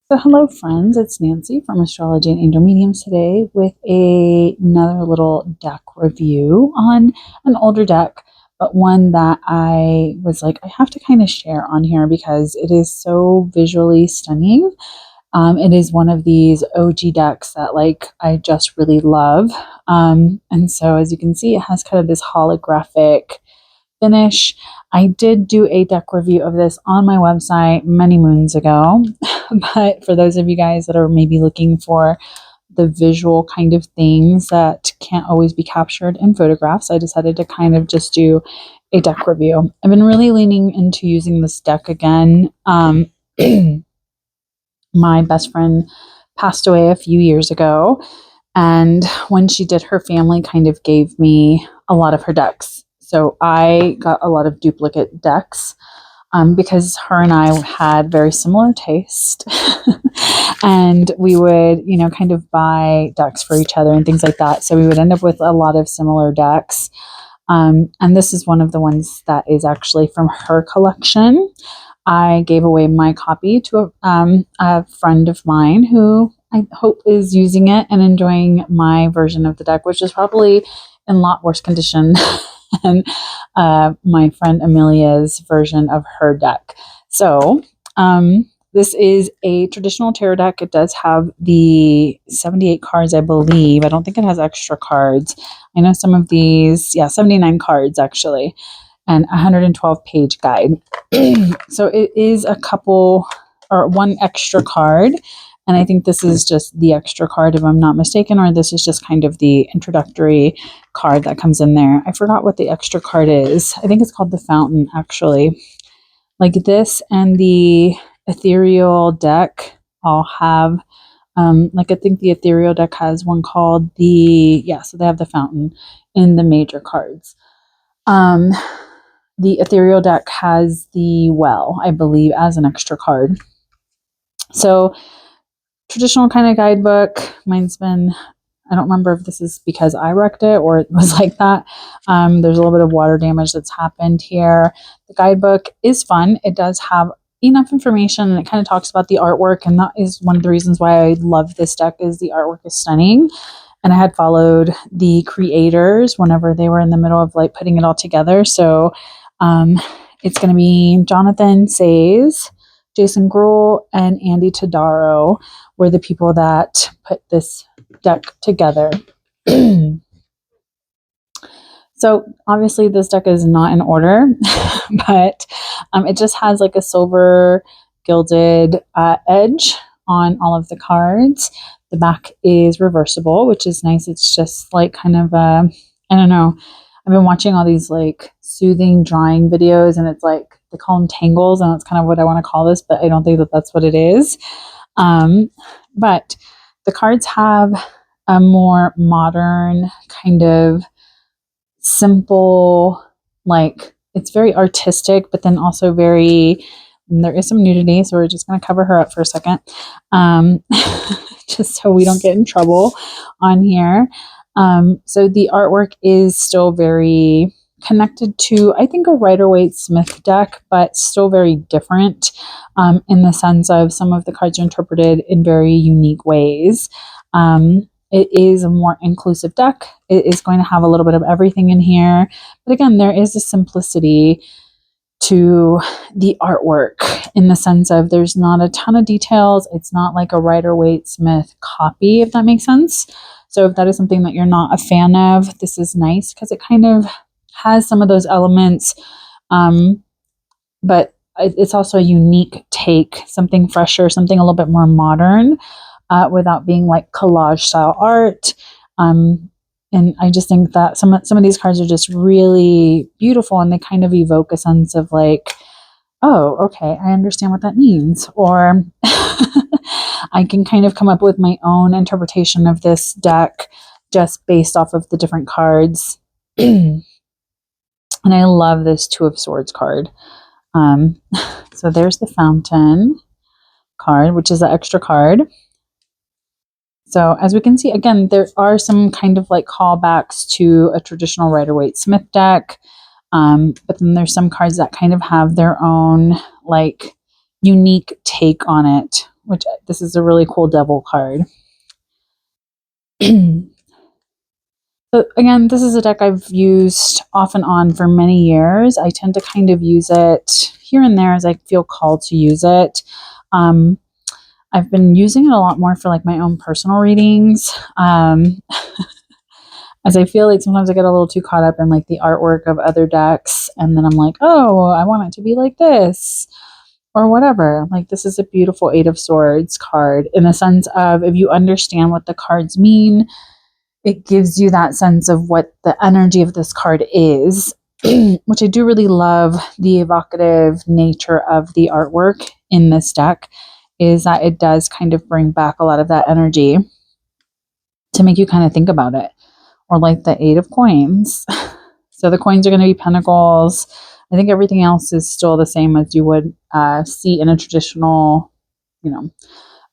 So hello friends, it's Nancy from Astrology and Angel Mediums today with another little deck review on an older deck, but one that I was like, I have to kind of share on here because it is so visually stunning. It is one of these OG decks that I just really love. And so as you can see, it has kind of this holographic finish. I did do a deck review of this on my website many moons ago, but for those of you guys that are maybe looking for the visual kind of things that can't always be captured in photographs, I decided to kind of just do a deck review. I've been really leaning into using this deck again. My best friend passed away a few years ago, and when she did, her family kind of gave me a lot of her decks. So I got a lot of duplicate decks because her and I had very similar taste. And we would, kind of buy decks for each other and things like that. So we would end up with a lot of similar decks. And this is one of the ones that is actually from her collection. I gave away my copy to a friend of mine who I hope is using it and enjoying my version of the deck, which is probably in a lot worse condition than my friend Amelia's version of her deck. So this is a traditional tarot deck. It does have the 78 cards, I believe. I don't think it has extra cards. I know some of these, 79 cards actually, and 112-page guide. So it is a couple or one extra card. And I think this is just the extra card, if I'm not mistaken, or this is just kind of the introductory card that comes in there. I forgot what the extra card is. I think it's called the Fountain, actually. Like this and the Ethereal deck all have, I think the Ethereal deck has one called so they have the Fountain in the major cards. The Ethereal deck has the Well, I believe, as an extra card. So traditional kind of guidebook. Mine's been, I don't remember if this is because I wrecked it or it was like that. There's a little bit of water damage that's happened here. The guidebook is fun. It does have enough information and it kind of talks about the artwork. And that is one of the reasons why I love this deck is the artwork is stunning. And I had followed the creators whenever they were in the middle of putting it all together. So it's going to be Jonathan Sayes, Jason Gruhl, and Andy Tadaro were the people that put this deck together. So obviously this deck is not in order, but it just has a silver gilded edge on all of the cards. The back is reversible, which is nice. It's just kind of I don't know. I've been watching all these soothing drawing videos, and it's they call them tangles, and that's kind of what I want to call this, but I don't think that that's what it is. But the cards have a more modern kind of simple, it's very artistic, but then also there is some nudity, so we're just going to cover her up for a second, just so we don't get in trouble on here. So the artwork is still very connected to, I think, a Rider-Waite-Smith deck, but still very different in the sense of some of the cards are interpreted in very unique ways. It is a more inclusive deck. It is going to have a little bit of everything in here. But again, there is a simplicity to the artwork in the sense of there's not a ton of details. It's not like a Rider-Waite-Smith copy, if that makes sense. So if that is something that you're not a fan of, this is nice because it kind of has some of those elements, but it's also a unique take, something fresher, something a little bit more modern, without being collage style art. And I just think that some of these cards are just really beautiful, and they kind of evoke a sense of oh, okay, I understand what that means, or I can kind of come up with my own interpretation of this deck just based off of the different cards. And I love this Two of Swords card. So there's the Fountain card, which is the extra card. So as we can see, again, there are some kind of callbacks to a traditional Rider-Waite-Smith deck. But then there's some cards that kind of have their own unique take on it, which this is a really cool devil card. So again, this is a deck I've used off and on for many years. I tend to kind of use it here and there as I feel called to use it. I've been using it a lot more for like my own personal readings. As I feel like sometimes I get a little too caught up in like the artwork of other decks, and then I'm like, oh, I want it to be like this or whatever. Like, this is a beautiful Eight of Swords card in the sense of, if you understand what the cards mean, it gives you that sense of what the energy of this card is, which I do really love. The evocative nature of the artwork in this deck is that it does kind of bring back a lot of that energy to make you kind of think about it. Or like the Eight of Coins. So the coins are going to be pentacles. I think everything else is still the same as you would see in a traditional,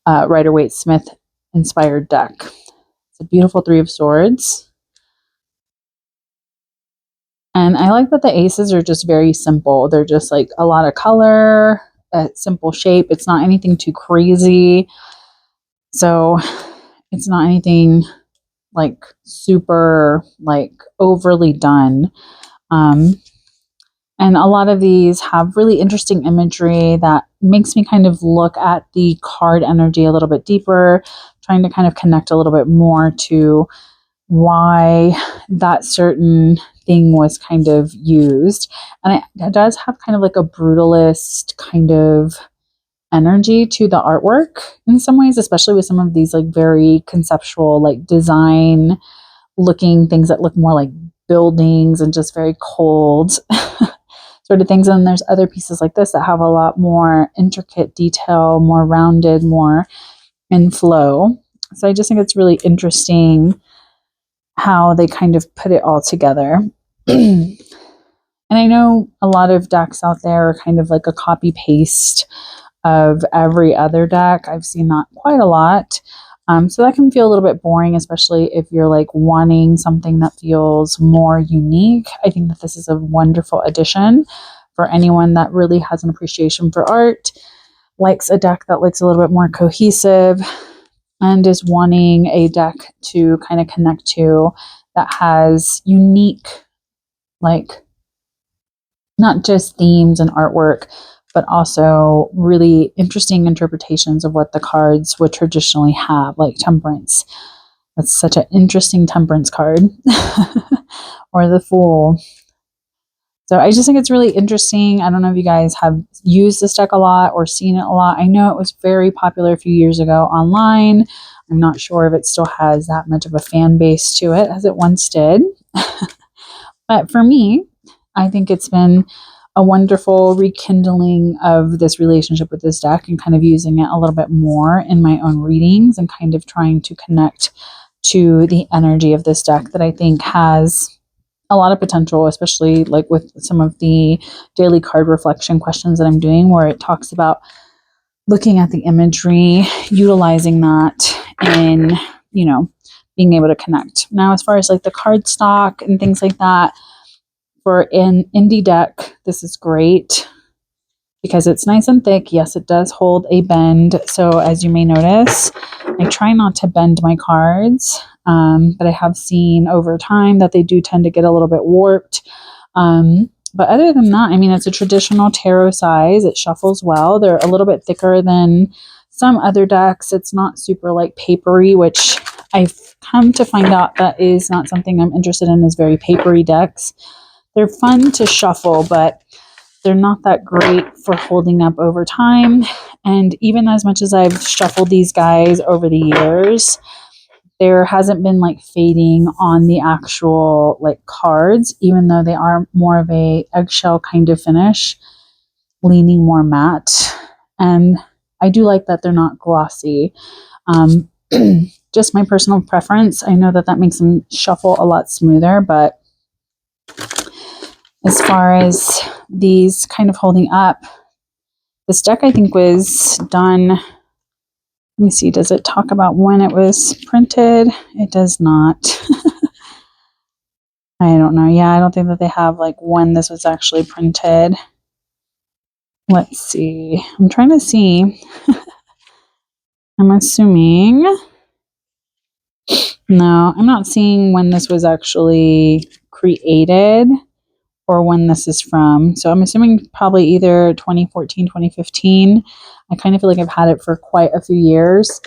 Rider-Waite-Smith inspired deck. It's a beautiful Three of Swords. And I like that the aces are just very simple. They're just like a lot of color, a simple shape. It's not anything too crazy. So it's not anything like super like overly done. And a lot of these have really interesting imagery that makes me kind of look at the card energy a little bit deeper, trying to kind of connect a little bit more to why that certain thing was kind of used. And it does have kind of like a brutalist kind of energy to the artwork in some ways, especially with some of these like very conceptual, like design looking things that look more like buildings and just very cold sort of things. And there's other pieces like this that have a lot more intricate detail, more rounded, more in flow. So I just think it's really interesting how they kind of put it all together. And I know a lot of decks out there are kind of like a copy paste of every other deck. I've seen that quite a lot. So that can feel a little bit boring, especially if you're like wanting something that feels more unique. I think that this is a wonderful addition for anyone that really has an appreciation for art, likes a deck that looks a little bit more cohesive, and is wanting a deck to kind of connect to that has unique, like not just themes and artwork, but also really interesting interpretations of what the cards would traditionally have, like Temperance. That's such an interesting Temperance card. Or the Fool. So I just think it's really interesting. I don't know if you guys have used this deck a lot or seen it a lot. I know it was very popular a few years ago online. I'm not sure if it still has that much of a fan base to it as it once did. But for me, I think it's been a wonderful rekindling of this relationship with this deck and kind of using it a little bit more in my own readings and kind of trying to connect to the energy of this deck that I think has a lot of potential, especially like with some of the daily card reflection questions that I'm doing, where it talks about looking at the imagery, utilizing that in, being able to connect. Now, as far as like the card stock and things like that, for an indie deck, this is great because it's nice and thick. Yes, it does hold a bend. So as you may notice, I try not to bend my cards, but I have seen over time that they do tend to get a little bit warped. But other than that, I mean, it's a traditional tarot size. It shuffles well. They're a little bit thicker than some other decks. It's not super like papery, which I've come to find out that is not something I'm interested in, is very papery decks. They're fun to shuffle, but they're not that great for holding up over time. And even as much as I've shuffled these guys over the years, there hasn't been like fading on the actual like cards, even though they are more of a eggshell kind of finish, leaning more matte. And I do like that they're not glossy. Just my personal preference. I know that makes them shuffle a lot smoother, but as far as these kind of holding up, this deck I think was done, let me see, does it talk about when it was printed? It does not. I don't know. Yeah, I don't think that they have like when this was actually printed. Let's see. I'm trying to see I'm assuming, no, I'm not seeing when this was actually created or when this is from. So I'm assuming probably either 2014, 2015. I kind of feel like I've had it for quite a few years.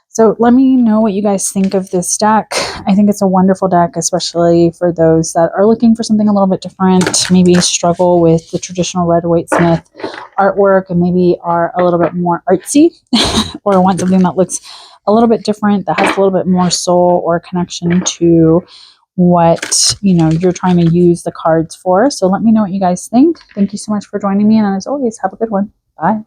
So let me know what you guys think of this deck. I think it's a wonderful deck, especially for those that are looking for something a little bit different, maybe struggle with the traditional Rider-Waite-Smith artwork and maybe are a little bit more artsy or want something that looks a little bit different, that has a little bit more soul or connection to what you're trying to use the cards for. So let me know what you guys think. Thank you so much for joining me, and as always, have a good one. Bye.